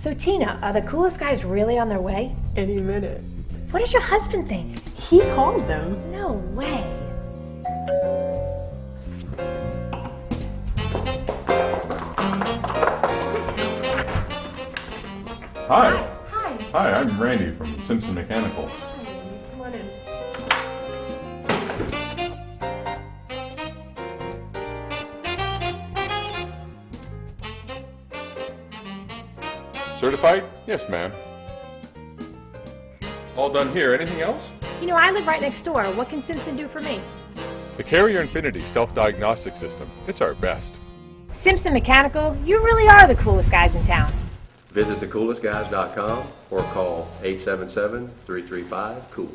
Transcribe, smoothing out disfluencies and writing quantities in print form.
So Tina, are the coolest guys really on their way? Any minute. What does your husband think? He called them. No way. Hi. Hi. Hi, I'm Randy from Simpson Mechanical. Come on in. Certified? Yes, ma'am. All done here. Anything else? You know, I live right next door. What can Simpson do for me? The Carrier Infinity self-diagnostic system. It's our best. Simpson Mechanical, you really are the coolest guys in town. Visit thecoolestguys.com or call 877-335-COOL.